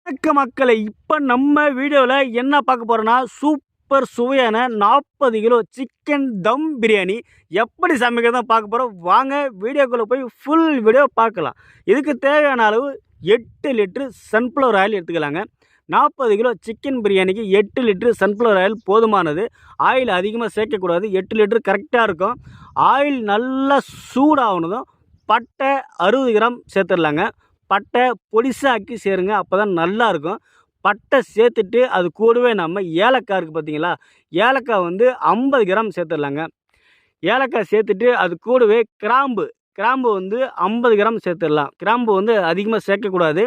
மக்களை இப்போ நம்ம வீடியோவில் என்ன பார்க்க போகிறோன்னா சூப்பர் சுவையான 40 கிலோ சிக்கன் தம் பிரியாணி எப்படி சமைக்கிறதான் பார்க்க போகிறோம். வாங்க வீடியோக்குள்ளே போய் ஃபுல் வீடியோ பார்க்கலாம். இதுக்கு தேவையான அளவு 8 லிட்டரு சன்ஃப்ளவர் ஆயில் எடுத்துக்கலாங்க. 40 கிலோ சிக்கன் பிரியாணிக்கு 8 லிட்டரு சன்ஃப்ளவர் ஆயில் போதுமானது. ஆயில் அதிகமாக சேர்க்கக்கூடாது. 8 லிட்டரு கரெக்டாக இருக்கும். ஆயில் நல்லா சூடாகணுதும் பட்டை 60 கிராம் சேர்த்துடலாங்க. பட்டை பொடிசாக்கி சேருங்க, அப்போ தான் நல்லாயிருக்கும். பட்டை சேர்த்துட்டு அது கூடவே நம்ம ஏலக்காய் இருக்குது பார்த்தீங்களா, ஏலக்காய் வந்து 50 கிராம் சேர்த்துடலாங்க. ஏலக்காய் சேர்த்துட்டு அது கூடவே கிராம்பு வந்து 50 கிராம் சேர்த்துடலாம். கிராம்பு வந்து அதிகமாக சேர்க்கக்கூடாது.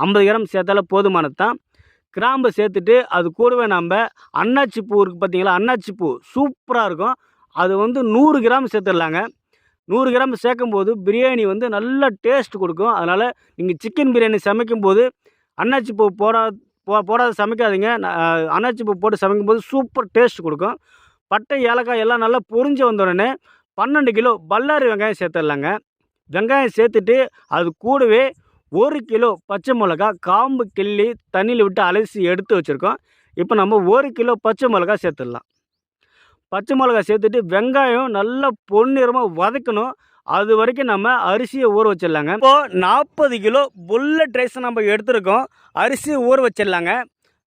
50 கிராம் சேர்த்தால போதுமானது தான். கிராம்பு சேர்த்துட்டு அது கூடவே நம்ம அன்னாச்சி பூ இருக்குது பார்த்தீங்களா, அன்னாச்சி பூ சூப்பராக இருக்கும். அது வந்து 100 கிராம் சேர்த்துடலாங்க. 100 கிராம் சேர்க்கும்போது பிரியாணி வந்து நல்ல டேஸ்ட் கொடுக்கும். அதனால் நீங்கள் சிக்கன் பிரியாணி சமைக்கும்போது அன்னாச்சி பூ போடாத சமைக்காதீங்க. அன்னாச்சி பூ போட்டு சமைக்கும்போது சூப்பர் டேஸ்ட் கொடுக்கும். பட்டை ஏலக்காய் எல்லாம் நல்லா பொரிஞ்சு வந்தோடனே 12 கிலோ பல்லாரி வெங்காயம் சேர்த்துடலாங்க. வெங்காயம் சேர்த்துட்டு அது கூடவே 1 கிலோ பச்சை மிளகா காம்பு கிள்ளி தண்ணியில் விட்டு அலசி எடுத்து வச்சுருக்கோம். இப்போ நம்ம 1 கிலோ பச்சை மிளகா சேர்த்துடலாம். பச்சை மிளகா சேர்த்துட்டு வெங்காயம் நல்லா பொன்னிறமாக வதக்கணும். அது வரைக்கும் நம்ம அரிசியை ஊற வச்சிடலாங்க. இப்போது 40 கிலோ புல்லட் ரைஸ் நம்ம எடுத்துருக்கோம். அரிசியை ஊற வச்சிடலாங்க.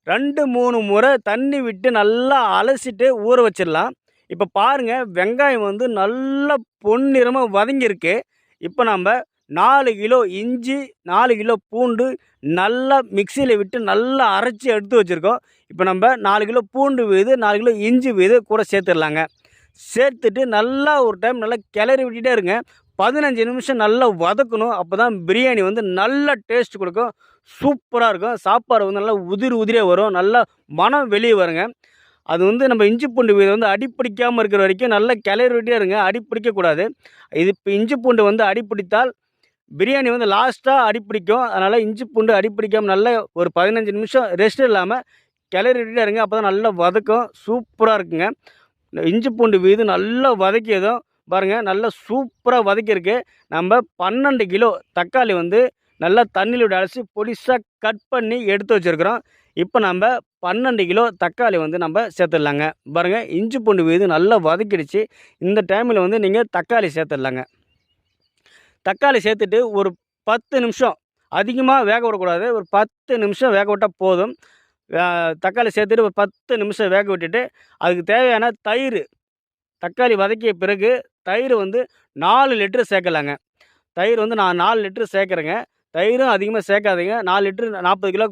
2-3 முறை தண்ணி விட்டு நல்லா அலசிட்டு ஊற வச்சிடலாம். இப்போ பாருங்கள், வெங்காயம் வந்து நல்லா பொன்னிறமாக வதங்கியிருக்கு. இப்போ நம்ம 4 கிலோ இஞ்சி 4 கிலோ பூண்டு நல்லா மிக்சியில் விட்டு நல்லா அரைச்சி எடுத்து வச்சுருக்கோம். இப்போ நம்ம 4 கிலோ பூண்டு வீது 4 கிலோ இஞ்சி வீது கூட சேர்த்துடலாங்க. சேர்த்துட்டு நல்லா ஒரு டைம் நல்லா கிளறி விட்டுட்டே இருங்க. 15 நிமிஷம் நல்லா வதக்கணும். அப்போ தான் பிரியாணி வந்து நல்ல டேஸ்ட் கொடுக்கும். சூப்பராக இருக்கும். சாப்பாடு வந்து நல்லா உதிரியாக வரும். நல்லா மனம் வெளியே வருங்க. அது வந்து நம்ம இஞ்சி பூண்டு வீடு வந்து அடிப்பிடிக்காமல் இருக்கிற வரைக்கும் நல்லா கிளறி விட்டே இருங்க. அடிப்பிடிக்கக்கூடாது. இது இப்போ இஞ்சி பூண்டு வந்து அடிப்பிடித்தால் பிரியாணி வந்து லாஸ்ட்டாக அடிப்பிடிக்கும். அதனால் இஞ்சி பூண்டு அடிப்பிடிக்காமல் நல்லா ஒரு 15 நிமிஷம் ரெஸ்ட் இல்லாமல் கிளறி விட்டுட்டே இருங்க. அப்போ தான் நல்லா வதக்கும். சூப்பராக இருக்குங்க. இஞ்சி பூண்டு வீது நல்லா வதக்கியதும் பாருங்கள், நல்லா சூப்பராக வதக்கியிருக்கு. நம்ம 12 கிலோ தக்காளி வந்து நல்லா தண்ணியில் விட அலசி பொடிசாக கட் பண்ணி எடுத்து வச்சுருக்குறோம். இப்போ நம்ம 12 கிலோ தக்காளி வந்து நம்ம சேர்த்துடலாங்க. பாருங்கள், இஞ்சி பூண்டு வீது நல்லா வதக்கிடுச்சு. இந்த டைமில் வந்து நீங்கள் தக்காளி சேர்த்துடலாங்க. தக்காளி சேர்த்துட்டு ஒரு 10 நிமிஷம், அதிகமாக வேக விடக்கூடாது, ஒரு 10 நிமிஷம் வேக விட்டால் போதும். தக்காளி சேர்த்துட்டு ஒரு 10 நிமிஷம் வேக விட்டுட்டு அதுக்கு தேவையான தயிர், தக்காளி வதக்கிய பிறகு தயிர் வந்து 4 லிட்டரு சேர்க்கலாங்க. தயிர் வந்து நான் 4 லிட்டரு சேர்க்குறேங்க. தயிரும் அதிகமாக சேர்க்காதீங்க. 4 லிட்டரு 40 கிலோ